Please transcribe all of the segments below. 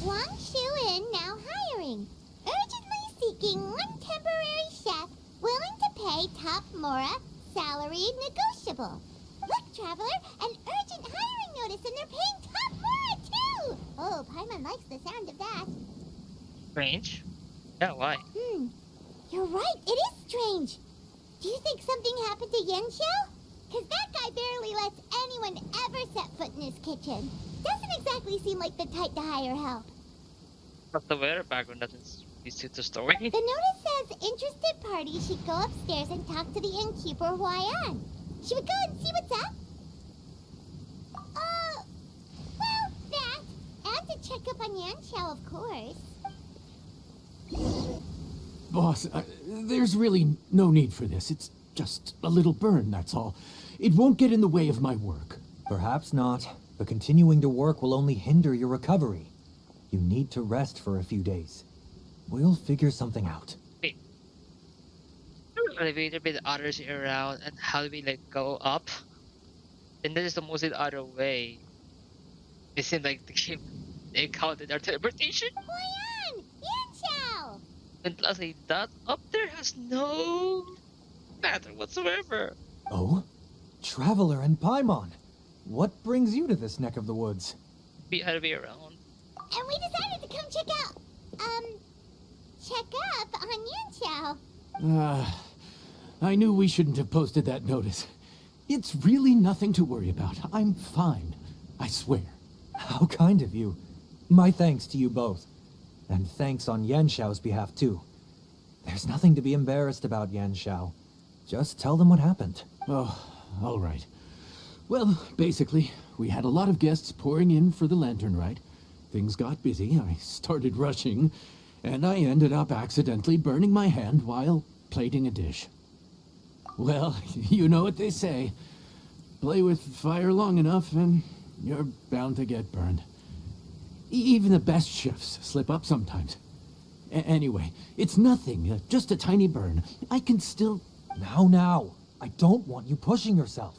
Wang Shu In now hiring. Urgently seeking one temporary chef willing to pay top Mora, salary negotiable. Look, Traveler, an urgent hiring notice and they're paying top Mora too! Oh, Paimon likes the sound of that. Strange? Yeah, why? You're right, it is strange. Do you think something happened to Yanxiao? Cause that guy barely lets anyone ever set foot in his kitchen. Doesn't exactly seem like the type to hire help. But the weather background doesn't really suit the story. The notice says interested parties should go upstairs and talk to the innkeeper Huayan. Should we go and see what's up? Well, that. And to check up on Yanxiao, of course. Boss, there's really no need for this. It's just a little burn, that's all. It won't get in the way of my work. Perhaps not, but continuing to work will only hinder your recovery. You need to rest for a few days. We'll figure something out. Wait. There's an elevator with others around, and how do we go up? And this is the most other way. It seems like the game they counted our teleportation. Huayan! Yanxiao! And lastly, that up there has no matter whatsoever. Oh? Traveler and Paimon. What brings you to this neck of the woods? Be other way around. And we decided to come check up on Yanxiao. I knew we shouldn't have posted that notice. It's really nothing to worry about. I'm fine. I swear. How kind of you. My thanks to you both. And thanks on Yanxiao's behalf, too. There's nothing to be embarrassed about, Yanxiao. Just tell them what happened. Oh, all right. Well, basically, we had a lot of guests pouring in for the lantern ride. Things got busy, I started rushing, and I ended up accidentally burning my hand while plating a dish. Well, you know what they say. Play with fire long enough and you're bound to get burned. Even the best chefs slip up sometimes. Anyway, it's nothing, just a tiny burn. I can still... Now. I don't want you pushing yourself.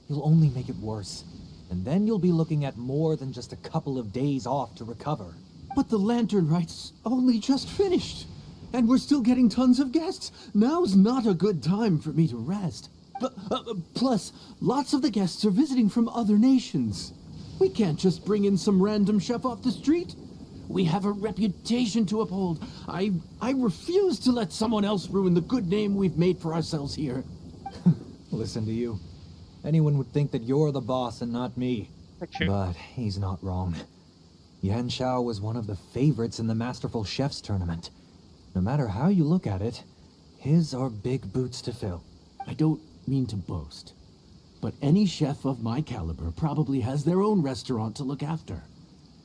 You'll only make it worse. And then you'll be looking at more than just a couple of days off to recover. But the lantern ride's only just finished. And we're still getting tons of guests. Now's not a good time for me to rest. Plus, lots of the guests are visiting from other nations. We can't just bring in some random chef off the street. We have a reputation to uphold. I refuse to let someone else ruin the good name we've made for ourselves here. Listen to you. Anyone would think that you're the boss and not me. True. But he's not wrong. Yanxiao was one of the favorites in the Masterful Chefs tournament. No matter how you look at it, his are big boots to fill. I don't mean to boast, but any chef of my caliber probably has their own restaurant to look after.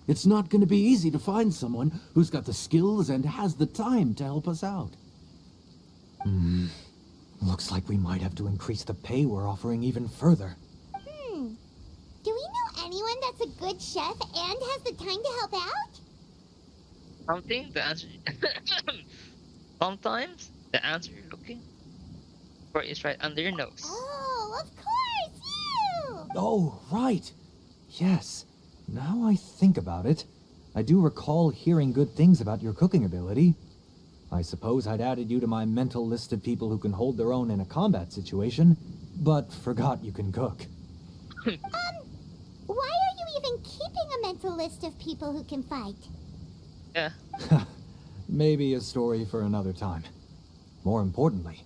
It's not going to be easy to find someone who's got the skills and has the time to help us out. Looks like we might have to increase the pay we're offering even further. Do we know anyone that's a good chef and has the time to help out? Sometimes the answer you're looking for is right under your nose. Oh, of course, you! Oh, right. Yes. Now I think about it, I do recall hearing good things about your cooking ability. I suppose I'd added you to my mental list of people who can hold their own in a combat situation, but forgot you can cook. Why are you even keeping a mental list of people who can fight? Yeah. Maybe a story for another time. More importantly,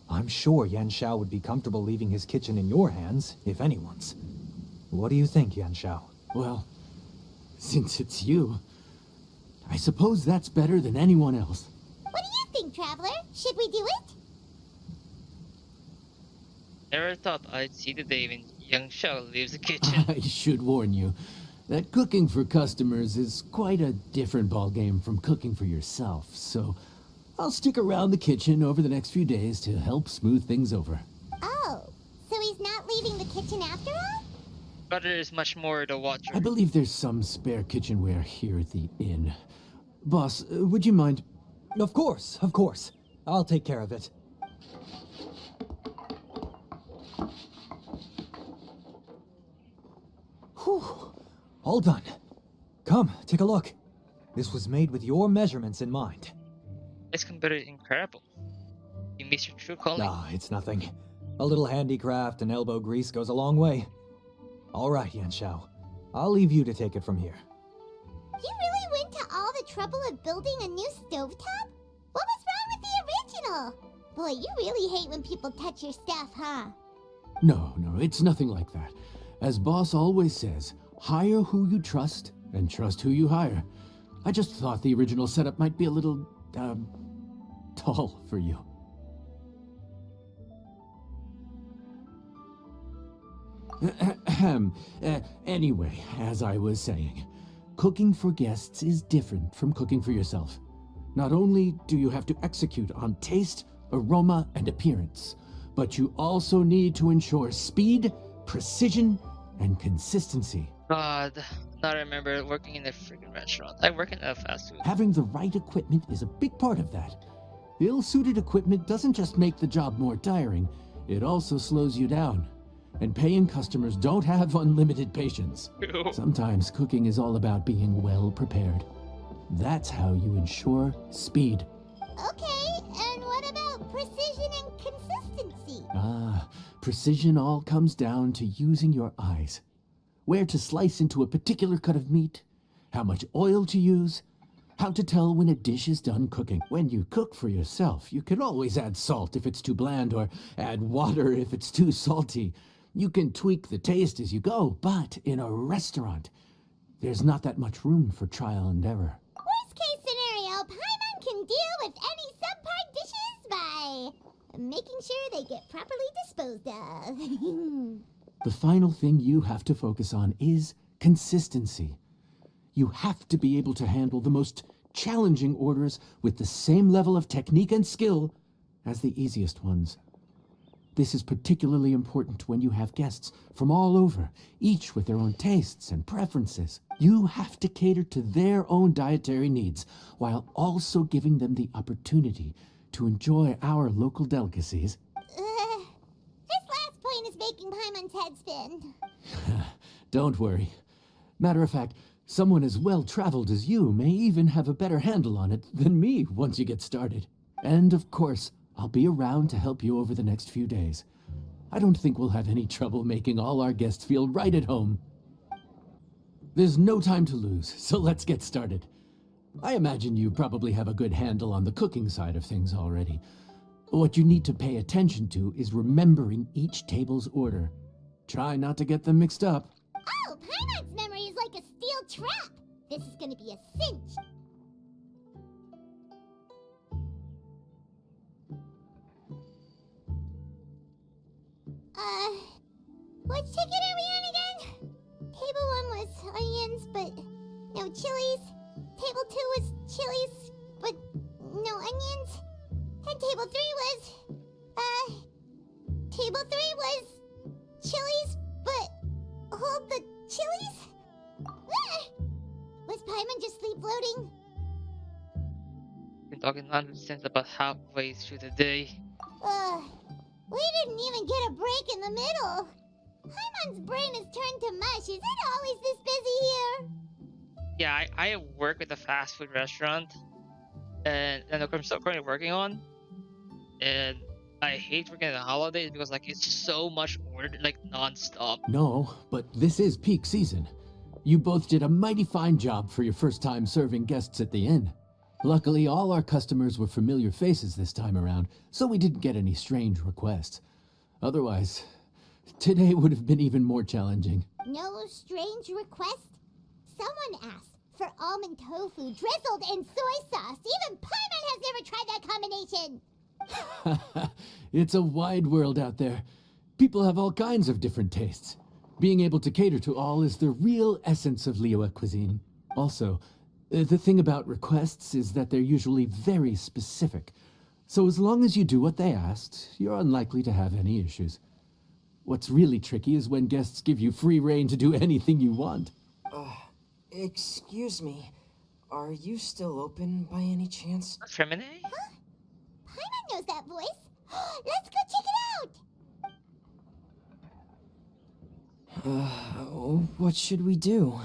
I'm sure Yanxiao would be comfortable leaving his kitchen in your hands, if anyone's. What do you think, Yanxiao? Well, since it's you, I suppose that's better than anyone else. What do you think, Traveler? Should we do it? Never thought I'd see the day when young Shao leaves the kitchen. I should warn you that cooking for customers is quite a different ballgame from cooking for yourself, so I'll stick around the kitchen over the next few days to help smooth things over. Oh, so he's not leaving the kitchen after all? But there's much more to watch. I believe there's some spare kitchenware here at the inn. Boss, would you mind? Of course. I'll take care of it. Whew. All done. Come, take a look. This was made with your measurements in mind. This computer is incredible. You miss your true calling. Ah, it's nothing. A little handicraft and elbow grease goes a long way. All right, Yanshao. I'll leave you to take it from here. You really went to all the trouble of building a new stovetop? What was wrong with the original? Boy, you really hate when people touch your stuff, huh? No, it's nothing like that. As boss always says, hire who you trust and trust who you hire. I just thought the original setup might be a little, tall for you. Anyway, as I was saying, cooking for guests is different from cooking for yourself. Not only do you have to execute on taste, aroma, and appearance, but you also need to ensure speed, precision, and consistency. God, now I remember working in a freaking restaurant. I work in a fast food. Having the right equipment is a big part of that. Ill-suited equipment doesn't just make the job more tiring, it also slows you down. And paying customers don't have unlimited patience. Sometimes cooking is all about being well prepared. That's how you ensure speed. Okay, and what about precision and consistency? Precision all comes down to using your eyes. Where to slice into a particular cut of meat, how much oil to use, how to tell when a dish is done cooking. When you cook for yourself, you can always add salt if it's too bland or add water if it's too salty. You can tweak the taste as you go, but in a restaurant, there's not that much room for trial and error. Worst case scenario, Paimon can deal with any subpar dishes by making sure they get properly disposed of. The final thing you have to focus on is consistency. You have to be able to handle the most challenging orders with the same level of technique and skill as the easiest ones. This is particularly important when you have guests from all over, each with their own tastes and preferences. You have to cater to their own dietary needs, while also giving them the opportunity to enjoy our local delicacies. This last point is making Paimon's head spin. Don't worry. Matter of fact, someone as well-traveled as you may even have a better handle on it than me once you get started. And of course, I'll be around to help you over the next few days. I don't think we'll have any trouble making all our guests feel right at home. There's no time to lose, so let's get started. I imagine you probably have a good handle on the cooking side of things already. What you need to pay attention to is remembering each table's order. Try not to get them mixed up. Oh, Paimon's memory is like a steel trap. This is gonna be a cinch. Which ticket are we on again? Table 1 was onions, but no chilies. Table 2 was chilies, but no onions. And table 3 was, chilies, but hold the chilies? Was Paimon just sleep floating? Been talking nonsense about halfway through the day. We didn't even get a break in the middle. Paimon's brain has turned to mush. Is it always this busy here? Yeah, I work with a fast food restaurant, and I'm still currently working on. And I hate working on the holidays because like it's so much order, like non-stop. No, but this is peak season. You both did a mighty fine job for your first time serving guests at the inn. Luckily, all our customers were familiar faces this time around, so we didn't get any strange requests. Otherwise, today would have been even more challenging. No strange request? Someone asked for almond tofu drizzled in soy sauce. Even Paimon has never tried that combination. It's a wide world out there. People have all kinds of different tastes. Being able to cater to all is the real essence of Liyue cuisine. Also, the thing about requests is that they're usually very specific. So as long as you do what they asked, you're unlikely to have any issues. What's really tricky is when guests give you free rein to do anything you want. Excuse me. Are you still open by any chance? Femine? Paimon knows that voice. Let's go check it out. What should we do?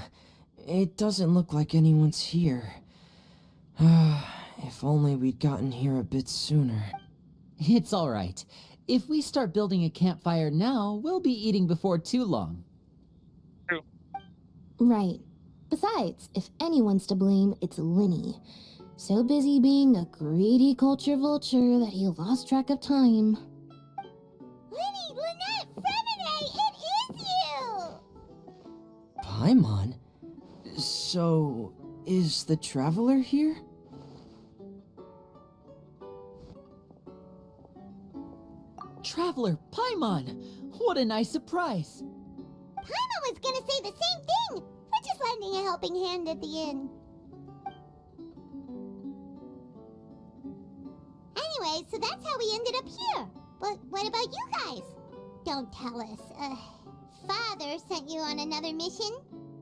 It doesn't look like anyone's here. If only we'd gotten here a bit sooner. It's all right. If we start building a campfire now, we'll be eating before too long. True. Right. Besides, if anyone's to blame, it's Linny. So busy being a greedy culture vulture that he lost track of time. Linny, Lynette, Fremine, it is you! Paimon? So, is the Traveler here? Traveler Paimon! What a nice surprise! Paimon was gonna say the same thing! We're just lending a helping hand at the inn. Anyway, so that's how we ended up here. But what about you guys? Don't tell us. Father sent you on another mission?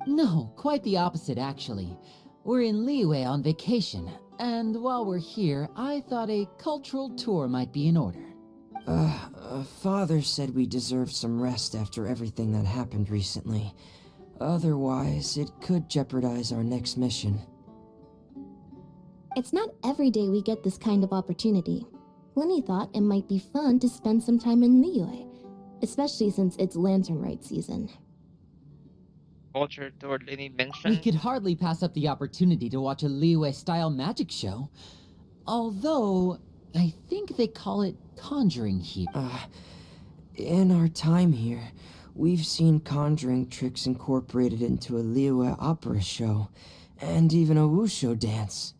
No, quite the opposite actually. We're in Liyue on vacation, and while we're here, I thought a cultural tour might be in order. Father said we deserve some rest after everything that happened recently. Otherwise, it could jeopardize our next mission. It's not every day we get this kind of opportunity. Linny thought it might be fun to spend some time in Liyue, especially since it's Lantern Rite season. Culture toward Lenny We mentioned. could hardly pass up the opportunity to watch a Liyue-style magic show. Although, I think they call it conjuring here. In our time here, we've seen conjuring tricks incorporated into a Liyue opera show, and even a wushu dance.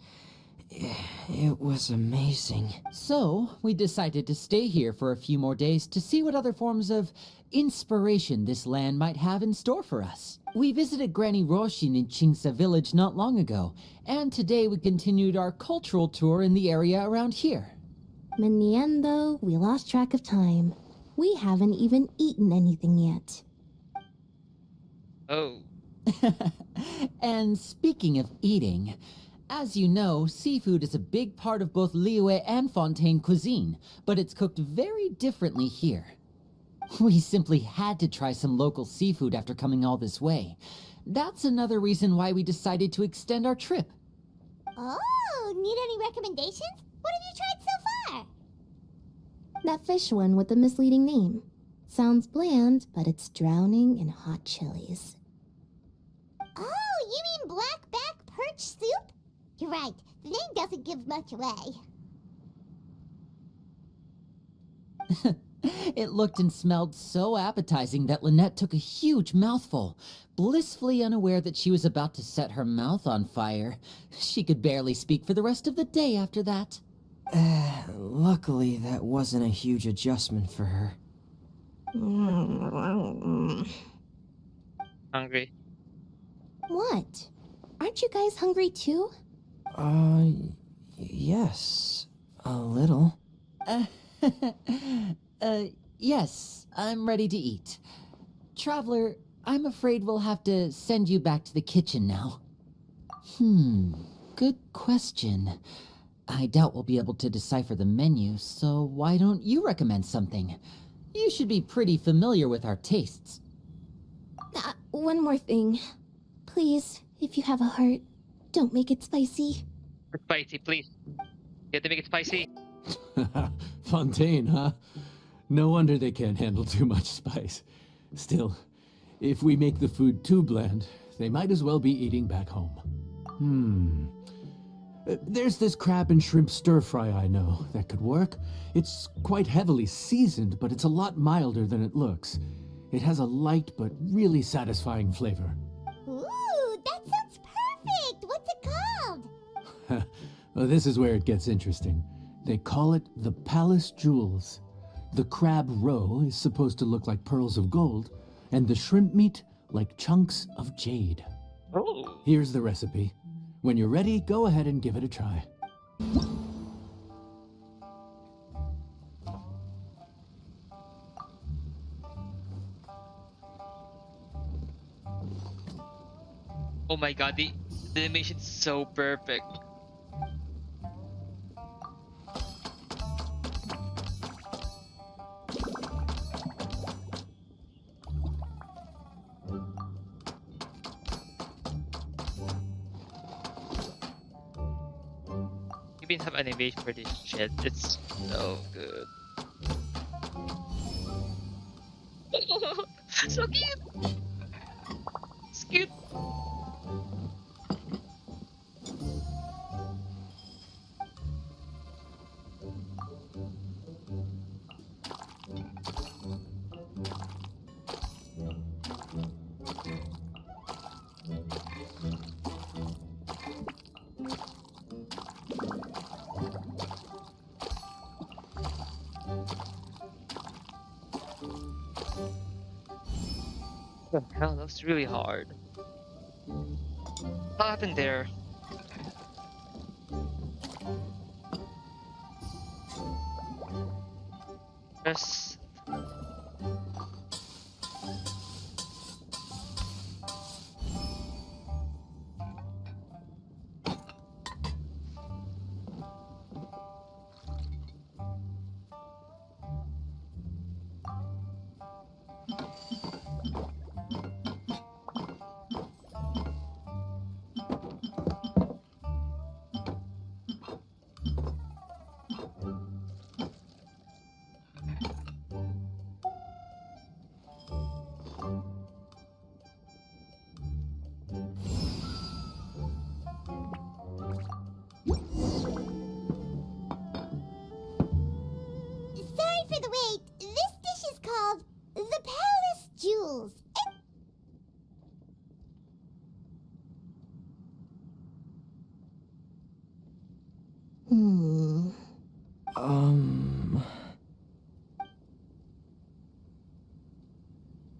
It was amazing. So, we decided to stay here for a few more days to see what other forms of inspiration this land might have in store for us. We visited Granny Roshin in Chingsa village not long ago, and today we continued our cultural tour in the area around here. In the end, though, we lost track of time. We haven't even eaten anything yet. Oh. And speaking of eating, as you know, seafood is a big part of both Liyue and Fontaine cuisine, but it's cooked very differently here. We simply had to try some local seafood after coming all this way. That's another reason why we decided to extend our trip. Oh, need any recommendations? What have you tried so far? That fish one with the misleading name. Sounds bland, but it's drowning in hot chilies. Oh, you mean blackback perch soup? You're right, the name doesn't give much away. It looked and smelled so appetizing that Lynette took a huge mouthful, blissfully unaware that she was about to set her mouth on fire. She could barely speak for the rest of the day after that. Luckily, that wasn't a huge adjustment for her. Hungry. What? Aren't you guys hungry too? Yes, a little. Yes, I'm ready to eat. Traveler, I'm afraid we'll have to send you back to the kitchen now. Good question. I doubt we'll be able to decipher the menu, so why don't you recommend something? You should be pretty familiar with our tastes. One more thing. Please, if you have a heart, don't make it spicy. Spicy, please. You have to make it spicy. Fontaine, huh? No wonder they can't handle too much spice. Still, if we make the food too bland, they might as well be eating back home. There's this crab and shrimp stir-fry I know that could work. It's quite heavily seasoned, but it's a lot milder than it looks. It has a light but really satisfying flavor. Ooh, that sounds perfect! What's it called? Well, this is where it gets interesting. They call it the Palace Jewels. The crab roe is supposed to look like pearls of gold, and the shrimp meat like chunks of jade. Oh. Here's the recipe. When you're ready, go ahead and give it a try. Oh my god, the animation's so perfect. even have animation for this shit. It's so good. So cute! It's cute! What the hell, that's really hard. What happened there? Yes. Sorry for the wait. This dish is called the Palace Jewels. Hmm.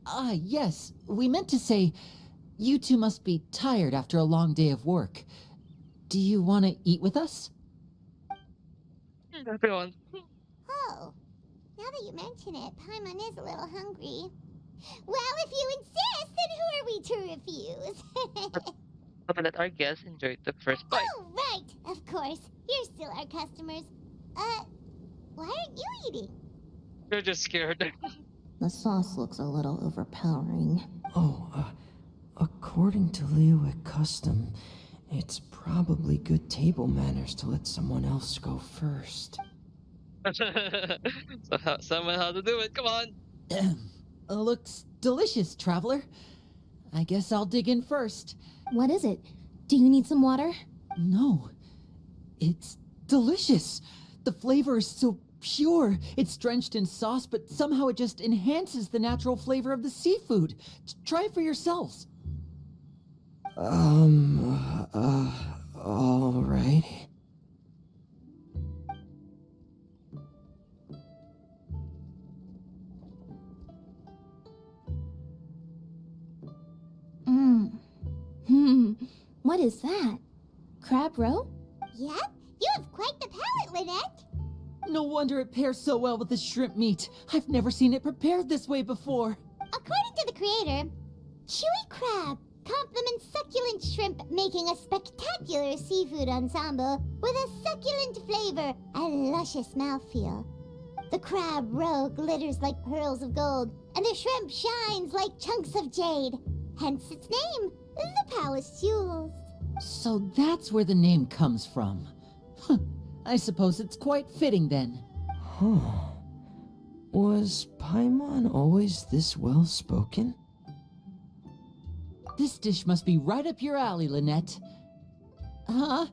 Ah, yes. We meant to say, you two must be tired after a long day of work. Do you want to eat with us? Everyone. Oh, now that you mention it, Paimon is a little hungry. Well, if you insist, then who are we to refuse? But let our guests enjoy the first bite. Oh, right, of course. You're still our customers. Why aren't you eating? They're just scared. The sauce looks a little overpowering. Oh, according to Liyue custom, it's probably good table manners to let someone else go first. Someone how to do it, come on! Looks delicious, traveler. I guess I'll dig in first. What is it? Do you need some water? No, it's delicious. The flavor is so pure. It's drenched in sauce, but somehow it just enhances the natural flavor of the seafood. Try it for yourselves. All right. What is that? Crab roe? Yep, you have quite the palate, Lynette. No wonder it pairs so well with the shrimp meat. I've never seen it prepared this way before. According to the creator, chewy crab complements succulent shrimp, making a spectacular seafood ensemble with a succulent flavor and luscious mouthfeel. The crab roe glitters like pearls of gold, and the shrimp shines like chunks of jade. Hence its name, the Palace Jewels. So that's where the name comes from. I suppose it's quite fitting then. Huh. Was Paimon always this well spoken? This dish must be right up your alley, Lynette. Huh?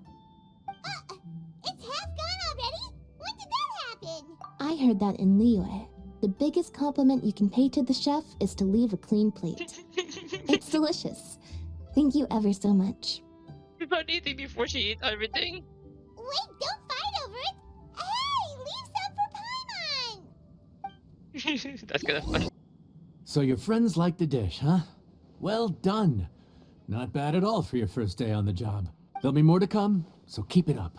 It's half gone already? When did that happen? I heard that in Liyue. The biggest compliment you can pay to the chef is to leave a clean plate. It's delicious. Thank you ever so much. She's not eating before she eats everything. Wait, don't fight over it! Hey, leave some for Paimon! That's kind of fun. So your friends like the dish, huh? Well done. Not bad at all for your first day on the job. There'll be more to come, so keep it up.